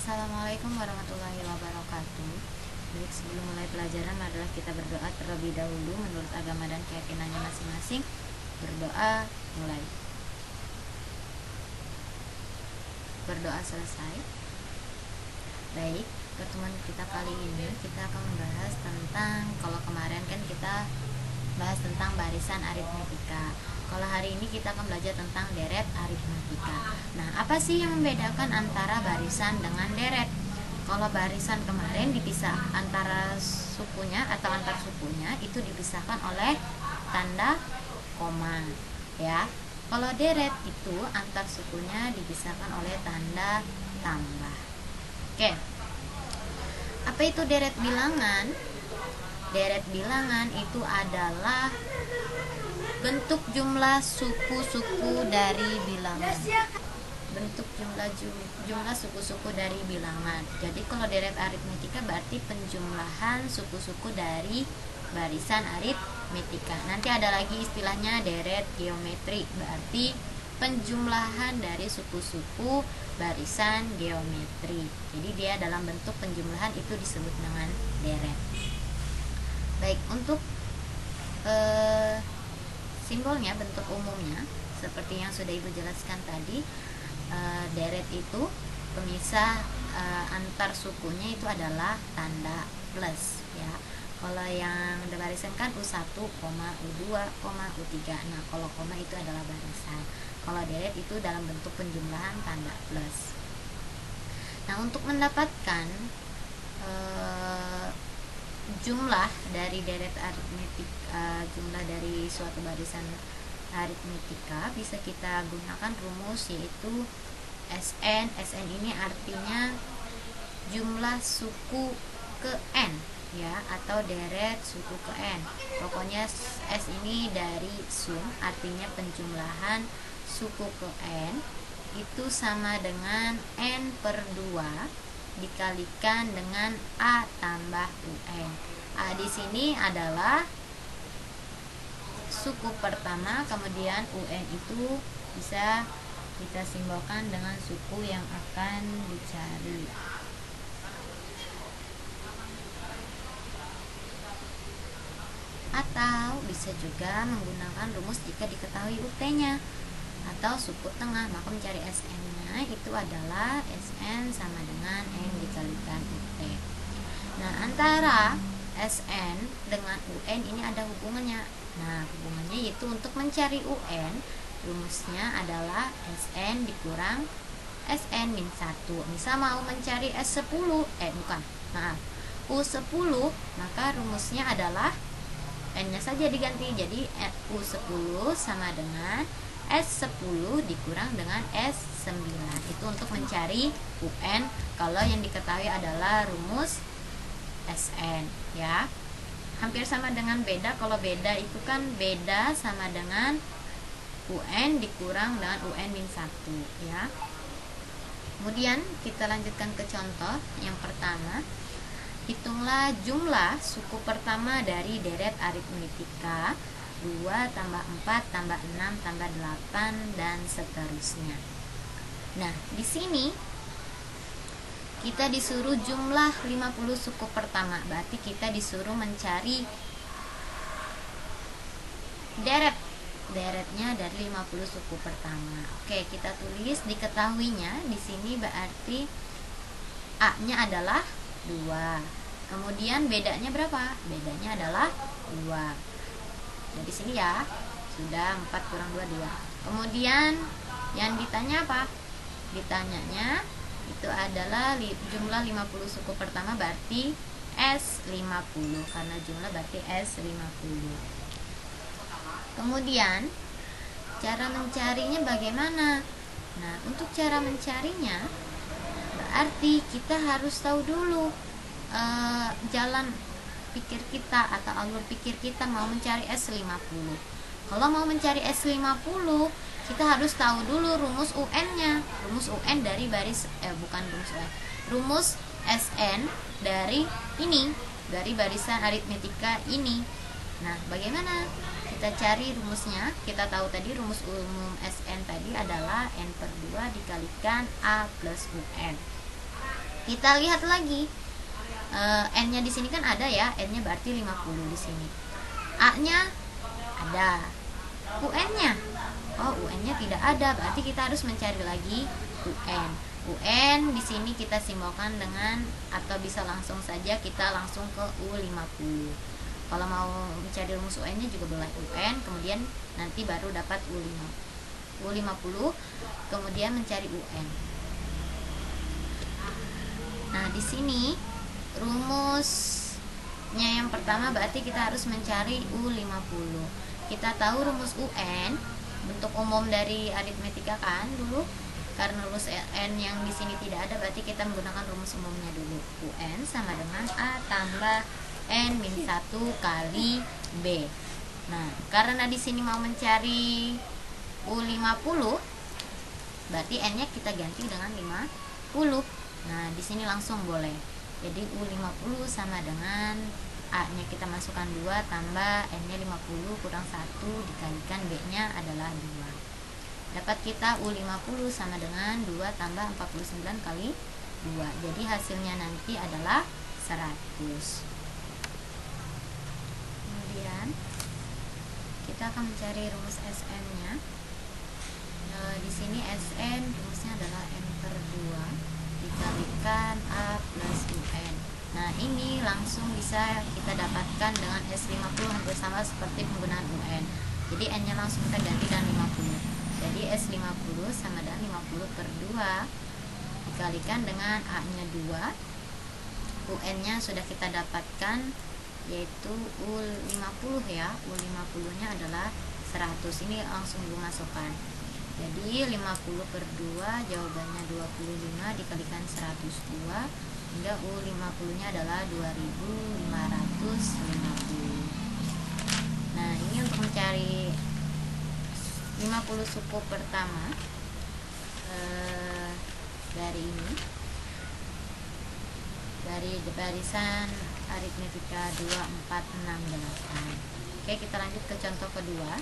Assalamualaikum warahmatullahi wabarakatuh. Baik, sebelum mulai pelajaran adalah kita berdoa terlebih dahulu menurut agama dan keyakinannya masing-masing. Berdoa mulai. Berdoa selesai. Baik, pertemuan kita kali ini kita akan membahas tentang, kalau kemarin kan kita bahas tentang barisan aritmetika. Kalau hari ini kita akan belajar tentang deret aritmetika. Nah, apa sih yang membedakan antara barisan dengan deret? Kalau barisan kemarin dipisah antara sukunya atau antar sukunya itu dipisahkan oleh tanda koma, ya. Kalau deret itu antar sukunya dipisahkan oleh tanda tambah. Oke. Apa itu deret bilangan? Deret bilangan itu adalah bentuk jumlah suku-suku dari bilangan. Bentuk jumlah suku-suku dari bilangan. Jadi kalau deret aritmetika berarti penjumlahan suku-suku dari barisan aritmetika. Nanti ada lagi istilahnya deret geometri, berarti penjumlahan dari suku-suku barisan geometri. Jadi dia dalam bentuk penjumlahan itu disebut dengan deret. Baik, untuk simbolnya, bentuk umumnya seperti yang sudah Ibu jelaskan tadi, deret itu pemisah antar sukunya itu adalah tanda plus, ya. Kalau yang barisan kan U1, U2, U3. Nah, kalau koma itu adalah barisan. Kalau deret itu dalam bentuk penjumlahan tanda plus. Nah, untuk mendapatkan jumlah dari deret aritmetika, jumlah dari suatu barisan aritmetika bisa kita gunakan rumus, yaitu SN. SN ini artinya jumlah suku ke N, ya, atau deret suku ke N. Pokoknya S ini dari sum, artinya penjumlahan suku ke N, itu sama dengan N/2 dikalikan dengan A tambah UN. A di sini adalah suku pertama, kemudian UN itu bisa kita simbolkan dengan suku yang akan dicari. Atau bisa juga menggunakan rumus jika diketahui UT-nya atau suku tengah, maka mencari SN-nya itu adalah SN sama dengan N dikalikan UT. Nah, antara SN dengan UN ini ada hubungannya. Nah, hubungannya yaitu untuk mencari UN, rumusnya adalah SN dikurang SN min 1. Misal mau mencari U10, maka rumusnya adalah N-nya saja diganti, jadi U10 sama dengan S10 dikurang dengan S9. Itu untuk mencari UN kalau yang diketahui adalah rumus SN, ya. Hampir sama dengan beda. Kalau beda itu kan beda sama dengan UN dikurang dengan UN min 1, ya. Kemudian kita lanjutkan ke contoh yang pertama. Hitunglah jumlah suku pertama dari deret aritmetika 2 tambah 4 tambah 6 tambah 8 dan seterusnya. Nah, di sini kita disuruh jumlah 50 suku pertama, berarti kita disuruh mencari deretnya dari 50 suku pertama. Oke, kita tulis diketahuinya. Di sini berarti A-nya adalah 2. Kemudian bedanya berapa? Bedanya adalah 2. Jadi sini ya, sudah 4 kurang 2, 2. Kemudian yang ditanya apa? Ditanyanya itu adalah jumlah 50 suku pertama, berarti S50, karena jumlah berarti S50. Kemudian cara mencarinya bagaimana? Nah, untuk cara mencarinya berarti kita harus tahu dulu jalan pikir kita atau alur pikir kita mau mencari S50. Kalau mau mencari S50, kita harus tahu dulu rumus UN-nya. Rumus UN dari rumus SN dari ini, dari barisan aritmetika ini. Nah, bagaimana kita cari rumusnya? Kita tahu tadi rumus umum SN tadi adalah N/2 dikalikan A plus UN. Kita lihat lagi, n-nya di sini kan ada ya, n-nya berarti 50 di sini. A-nya ada, UN-nya, oh UN-nya tidak ada, berarti kita harus mencari lagi UN. UN di sini kita simbolkan dengan, atau bisa langsung saja kita langsung ke U50. Kalau mau mencari rumus UN-nya juga boleh UN, kemudian nanti baru dapat U50, kemudian mencari UN. Nah, di sini rumusnya yang pertama berarti kita harus mencari U50. Kita tahu rumus UN, bentuk umum dari aritmetika kan dulu. Karena rumus n yang di sini tidak ada, berarti kita menggunakan rumus umumnya dulu. UN sama dengan A tambah n min 1 kali B. Nah, karena di sini mau mencari U50, berarti n-nya kita ganti dengan 50. Nah, di sini langsung boleh. Jadi U50 sama dengan A-nya kita masukkan 2 tambah N-nya 50 kurang 1 dikalikan B-nya adalah 2. Dapat kita U50 sama dengan 2 tambah 49 kali 2. Jadi hasilnya nanti adalah 100. Kemudian kita akan mencari rumus Sn-nya. Di sini Sn rumusnya adalah n per 2 dikalikan A plus UN. Nah, ini langsung bisa kita dapatkan dengan S50, hampir sama seperti penggunaan UN. Jadi N-nya langsung kita ganti dengan 50. Jadi S50 sama dengan 50 per 2 dikalikan dengan A-nya 2. UN-nya sudah kita dapatkan, yaitu U50 ya. U50-nya adalah 100. Ini langsung dimasukkan. Jadi 50 per 2 jawabannya 25 dikalikan 102 hingga U50 nya adalah 2550. Nah, ini untuk mencari 50 suku pertama dari ini, dari barisan aritmetika 2, 4, 6, 8. Oke, kita lanjut ke contoh kedua.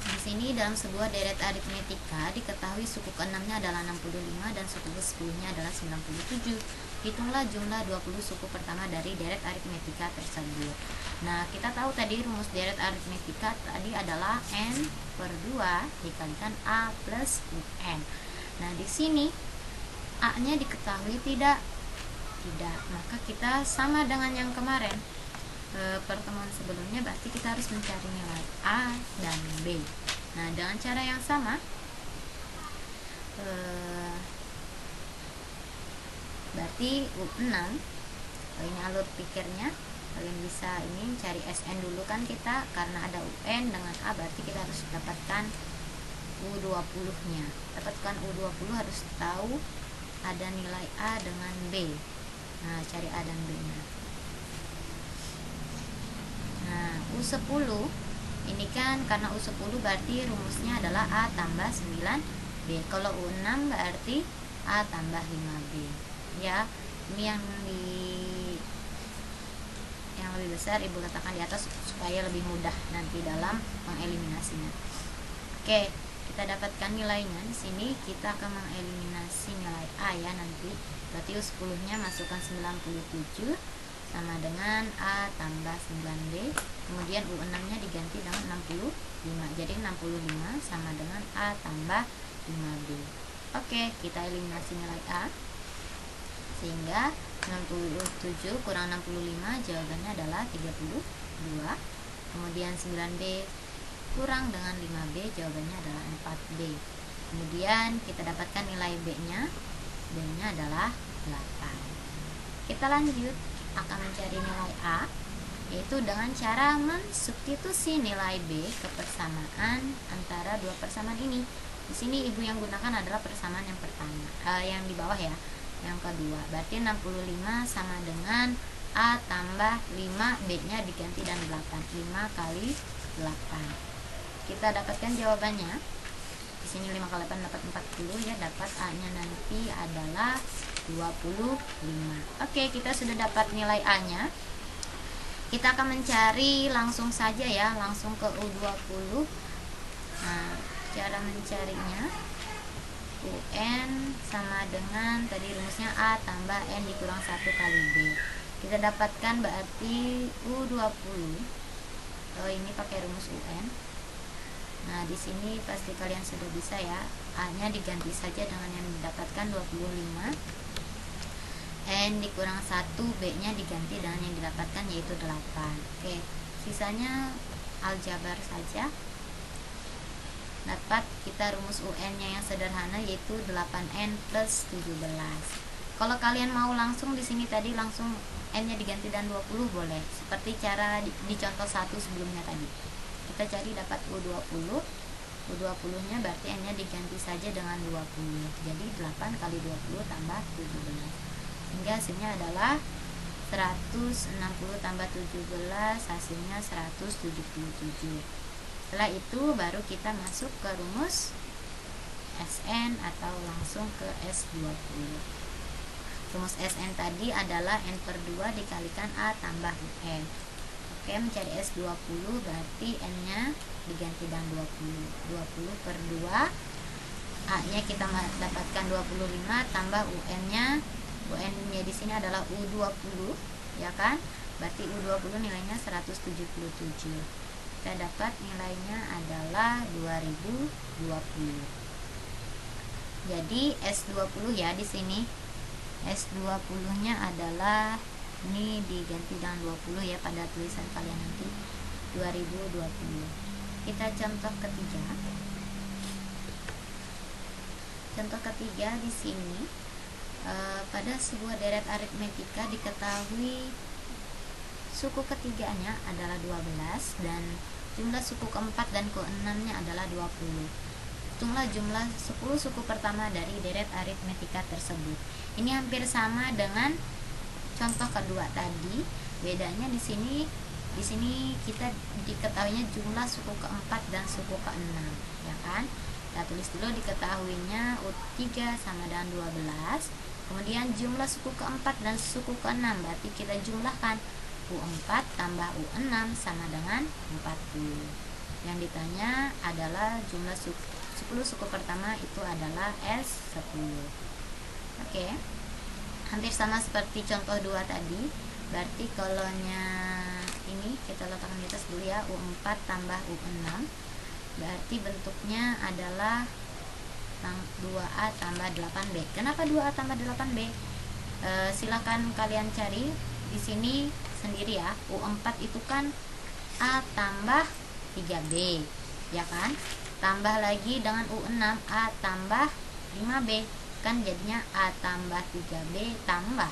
Di sini dalam sebuah deret aritmetika diketahui suku ke-6-nya adalah 65 dan suku ke-10-nya adalah 97. Hitunglah jumlah 20 suku pertama dari deret aritmetika tersebut. Nah, kita tahu tadi rumus deret aritmetika tadi adalah n per 2 dikalikan A plus UN. Nah, di sini A-nya diketahui tidak? Tidak. Maka kita sama dengan yang kemarin. Pertemuan sebelumnya, berarti kita harus mencari nilai A dan B. Nah, dengan cara yang sama, berarti U6, ini alur pikirnya, kalian bisa ini cari Sn dulu kan kita, karena ada UN dengan A, berarti kita harus dapatkan U20 nya. Dapatkan U20 harus tahu ada nilai A dengan B. Nah, cari A dan B nya. Nah, U10 ini kan karena U10 berarti rumusnya adalah A tambah 9B. Kalau U6 berarti A tambah 5B. Ya, ini yang lebih besar Ibu letakkan di atas supaya lebih mudah nanti dalam mengeliminasinya. Oke, kita dapatkan nilainya. Di sini kita akan mengeliminasi nilai A ya nanti. Berarti U10-nya masukkan 97 sama dengan A tambah 9B, kemudian U6-nya diganti dengan 65, jadi 65 sama dengan A tambah 5B. Oke, kita eliminasi nilai A, sehingga 67 kurang 65 jawabannya adalah 32, kemudian 9B kurang dengan 5B jawabannya adalah 4B. Kemudian kita dapatkan nilai B-nya, B-nya adalah 8. Kita lanjut, akan mencari nilai A, yaitu dengan cara mensubstitusi nilai B ke persamaan antara dua persamaan ini. Di sini Ibu yang gunakan adalah persamaan yang pertama, yang di bawah ya, yang kedua. Berarti 65 sama dengan A tambah 5, B-nya diganti dan 8. 5 kali 8. Kita dapatkan jawabannya. Di sini 5 kali 8 dapat 40 ya, dapat A-nya nanti adalah 25. Oke, kita sudah dapat nilai A-nya. Kita akan mencari langsung saja ya, langsung ke U20. Nah, cara mencarinya UN sama dengan tadi rumusnya A tambah N dikurang 1 kali B. Kita dapatkan berarti U20. Ini pakai rumus UN. Nah, di sini pasti kalian sudah bisa ya. A-nya diganti saja dengan yang didapatkan 25. N dikurang 1, B-nya diganti dengan yang didapatkan yaitu 8. Oke, sisanya aljabar saja. Dapat kita rumus UN-nya yang sederhana yaitu 8N plus 17. Kalau kalian mau langsung di sini tadi langsung N-nya diganti dan 20 boleh. Seperti cara di contoh 1 sebelumnya tadi. Kita cari dapat U20. U20-nya berarti N-nya diganti saja dengan 20. Jadi 8 kali 20 tambah 17. Sehingga hasilnya adalah 160 tambah 17, hasilnya 177. Setelah itu baru kita masuk ke rumus SN atau langsung ke S20. Rumus SN tadi adalah N per 2 dikalikan A tambah UN. Oke, mencari S20 berarti N-nya diganti dengan 20. 20 per 2, A-nya kita dapatkan 25 tambah UN-nya. UN-nya di sini adalah U20, ya kan? Berarti U20 nilainya 177. Kita dapat nilainya adalah 2020. Jadi S20 ya di sini. S20-nya adalah ini diganti dengan 20 ya pada tulisan kalian nanti 2020. Kita contoh ketiga. Contoh ketiga di sini pada sebuah deret aritmetika diketahui suku ketiganya adalah 12 dan jumlah suku keempat dan keenamnya adalah 20. Hitunglah jumlah 10 suku pertama dari deret aritmetika tersebut. Ini hampir sama dengan contoh kedua tadi. Bedanya di sini kita diketahuinya jumlah suku keempat dan suku keenam, ya kan? Kita tulis dulu diketahuinya U3 sama dengan 12. Kemudian jumlah suku keempat dan suku keenam berarti kita jumlahkan U4 tambah U6 sama dengan 40. Yang ditanya adalah jumlah 10 suku pertama itu adalah S10. Oke. Hampir sama seperti contoh 2 tadi. Berarti kolonnya ini kita letakkan di atas dulu ya, U4 tambah U6. Berarti bentuknya adalah 2A tambah 8B. Kenapa 2A tambah 8B? Silakan kalian cari di sini sendiri ya. U4 itu kan A tambah 3B, ya kan? Tambah lagi dengan U6 A tambah 5B, kan jadinya A tambah 3B tambah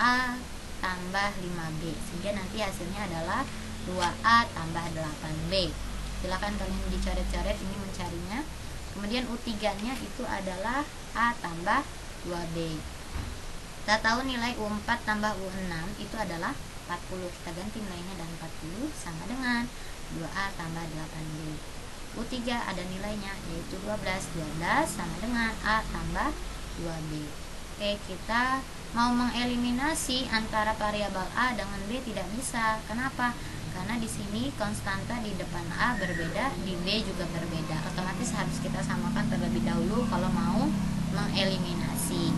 A tambah 5B, sehingga nanti hasilnya adalah 2A tambah 8B. Silakan kalian dicoret-coret ini mencarinya. Kemudian U3 nya itu adalah A tambah 2B. Kita tahu nilai U4 tambah U6 itu adalah 40. Kita ganti nilainya dan 40 sama dengan 2A tambah 8B. U3 ada nilainya yaitu 12. 12 sama dengan A tambah 2B. Oke, kita mau mengeliminasi antara variabel A dengan B tidak bisa. Kenapa? Karena di sini konstanta di depan A berbeda, di B juga berbeda. Otomatis harus kita samakan terlebih dahulu kalau mau mengeliminasi.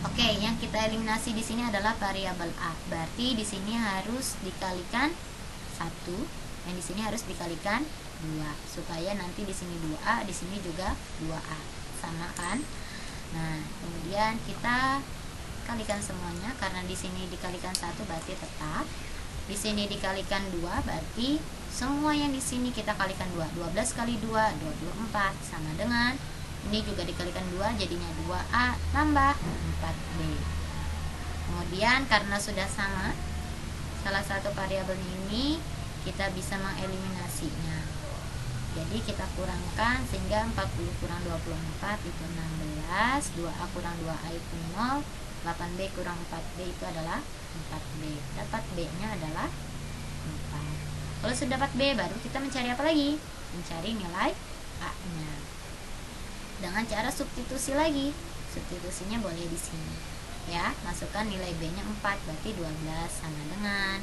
Oke, yang kita eliminasi di sini adalah variabel A. Berarti di sini harus dikalikan 1, yang di sini harus dikalikan 2 supaya nanti di sini 2A, di sini juga 2A. Sama kan? Nah, kemudian kita kalikan semuanya karena di sini dikalikan 1 berarti tetap. Di sini dikalikan 2 berarti semua yang di sini kita kalikan 2. 12 kali 2 24 sama dengan ini juga dikalikan 2 jadinya 2A tambah 4B. Kemudian karena sudah sama salah satu variabel ini kita bisa mengeliminasinya. Jadi kita kurangkan sehingga 40 kurang 24 itu 16, 2A kurang 2A itu 0, 8B kurang 4B itu adalah 4B. Dapat B-nya adalah 4. Kalau sudah dapat B, baru kita mencari apa lagi? Mencari nilai A-nya. Dengan cara substitusi lagi. Substitusinya boleh di sini. Ya, masukkan nilai B-nya 4, berarti 12 sama dengan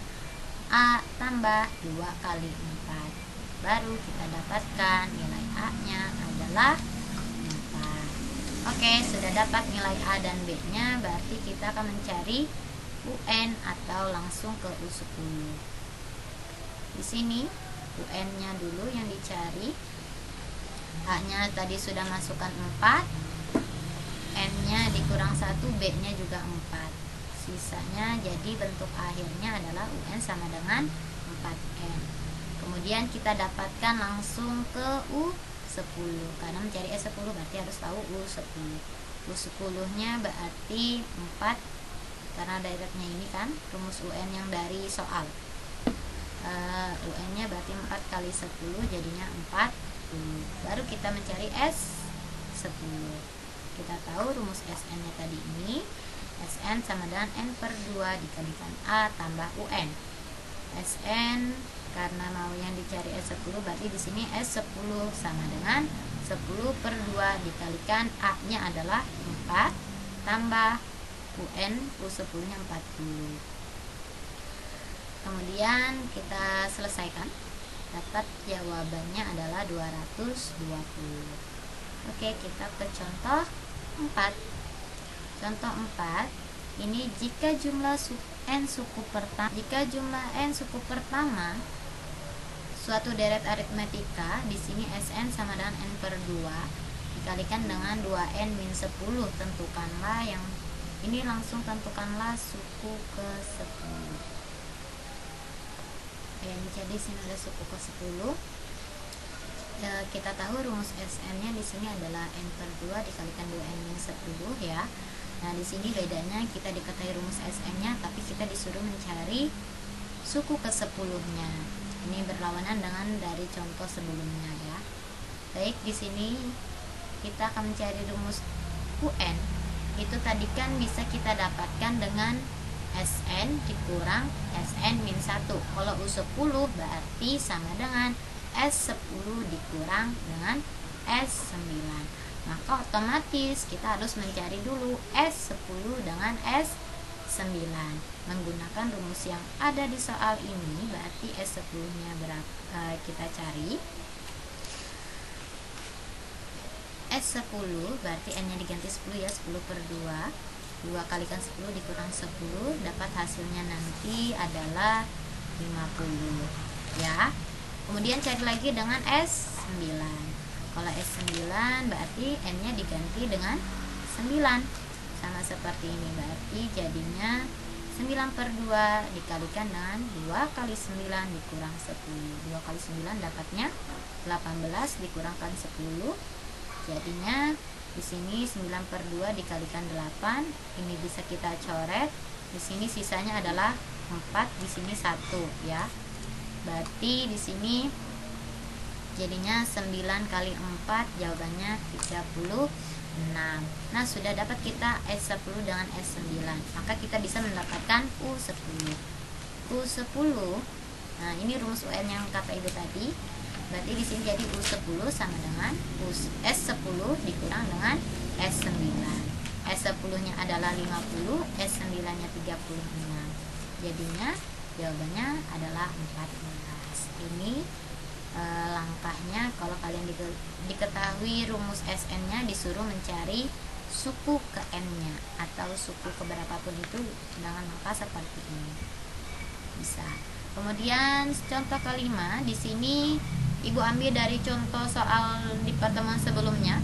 A tambah 2 kali 4. Baru kita dapatkan nilai A-nya adalah 4. Oke, sudah dapat nilai A dan B nya, berarti kita akan mencari UN atau langsung ke U10. Di sini UN nya dulu yang dicari. A nya tadi sudah masukkan 4, N nya dikurang 1, B nya juga 4. Sisanya jadi bentuk akhirnya adalah UN sama dengan 4N. Kemudian kita dapatkan langsung ke U10. Karena mencari S10 berarti harus tahu U10. U10 nya berarti 4, karena directnya ini kan rumus UN yang dari soal. UN nya berarti 4 kali 10 jadinya 40. Baru kita mencari S10. Kita tahu rumus Sn nya tadi ini, Sn sama dengan N/2 dikalikan A tambah UN. Sn karena mau yang dicari S10 berarti di sini S10 sama dengan 10/2 dikalikan A nya adalah 4 tambah UN U10 nya 40. Kemudian kita selesaikan, dapat jawabannya adalah 220. Oke, kita ke contoh 4. Contoh 4, ini jika jumlah n suku pertama suatu deret aritmetika, di sini Sn sama dengan N/2 dikalikan dengan 2n min 10, tentukanlah yang ini, langsung tentukanlah suku ke 10. Jadi sini ada suku ke 10. Kita tahu rumus Sn nya di sini adalah N/2 dikalikan 2n min 10 ya. Nah, di sini bedanya kita diketahui rumus Sn nya, tapi kita disuruh mencari suku ke 10-nya. Ini berlawanan dengan dari contoh sebelumnya ya. Baik, di sini kita akan mencari rumus UN. Itu tadi kan bisa kita dapatkan dengan Sn dikurang Sn min 1. Kalau U10 berarti sama dengan S10 dikurang dengan S9. Maka otomatis kita harus mencari dulu S10 dengan S9. Menggunakan rumus yang ada di soal ini, berarti S10 nya berapa kita cari. S10 berarti N nya diganti 10 ya, 10/2. 2 kalikan 10 dikurang 10, dapat hasilnya nanti adalah 50 ya. Kemudian cari lagi dengan S9. Kalau S9 berarti N nya diganti dengan 9, sama seperti ini, berarti jadinya 9/2 dikalikan dengan 2 kali 9 dikurang 10. 2 kali 9 dapatnya 18 dikurangkan 10, jadinya di sini 9/2 dikalikan 8, ini bisa kita coret. Di sini sisanya adalah 4, di sini 1 ya. Berarti di sini jadinya 9 kali 4, jawabannya 36. Nah, sudah dapat kita S10 dengan S9. Maka kita bisa mendapatkan U10. U10. Nah, ini rumus UN yang kata Ibu tadi. Berarti di sini jadi U10 sama dengan S10 dikurang dengan S9. S10-nya adalah 50, S9-nya 36. Jadinya jawabannya adalah 14. Ini langkahnya. Kalau kalian diketahui rumus Sn-nya, disuruh mencari suku ke n-nya atau suku ke berapapun itu dengan langkah seperti ini. Bisa. Kemudian contoh kelima, di sini Ibu ambil dari contoh soal di pertemuan sebelumnya.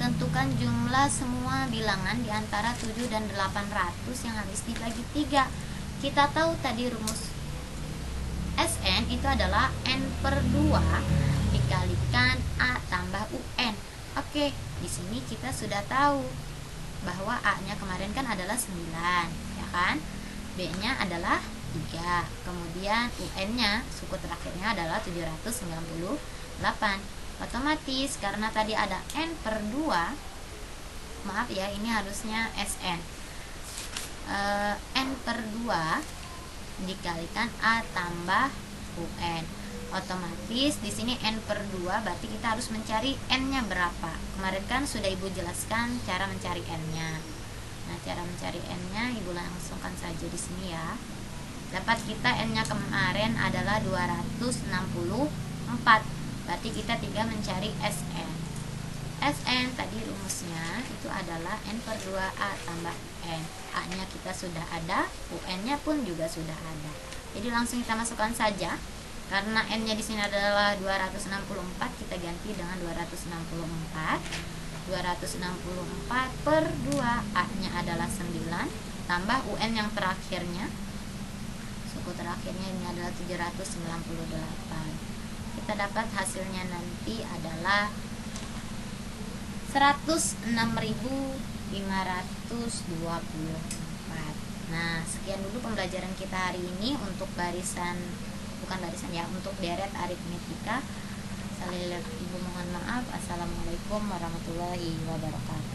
Tentukan jumlah semua bilangan di antara 7 dan 800 yang habis dibagi 3. Kita tahu tadi rumus Sn itu adalah N/2 dikalikan A tambah UN. Oke, di sini kita sudah tahu bahwa A-nya kemarin kan adalah 9, ya kan? B-nya adalah 3. Kemudian UN-nya, suku terakhirnya adalah 798. Otomatis karena tadi ada N/2, maaf ya, ini harusnya Sn. N/2 dikalikan A tambah UN. Otomatis di sini N/2 berarti kita harus mencari N-nya berapa. Kemarin kan sudah Ibu jelaskan cara mencari N-nya. Nah, cara mencari N-nya Ibu langsungkan saja di sini ya. Dapat kita N-nya kemarin adalah 264. Berarti kita tinggal mencari Sn. Sn tadi rumusnya itu adalah N/2A tambah N. A-nya kita sudah ada, UN-nya pun juga sudah ada. Jadi langsung kita masukkan saja. Karena N-nya di sini adalah 264, kita ganti dengan 264. 264 per 2, A-nya adalah 9, tambah UN yang terakhirnya. Suku terakhirnya ini adalah 798. Kita dapat hasilnya nanti adalah 106.524. Nah, sekian dulu pembelajaran kita hari ini untuk untuk deret aritmetika. Ibu mohon maaf. Assalamualaikum warahmatullahi wabarakatuh.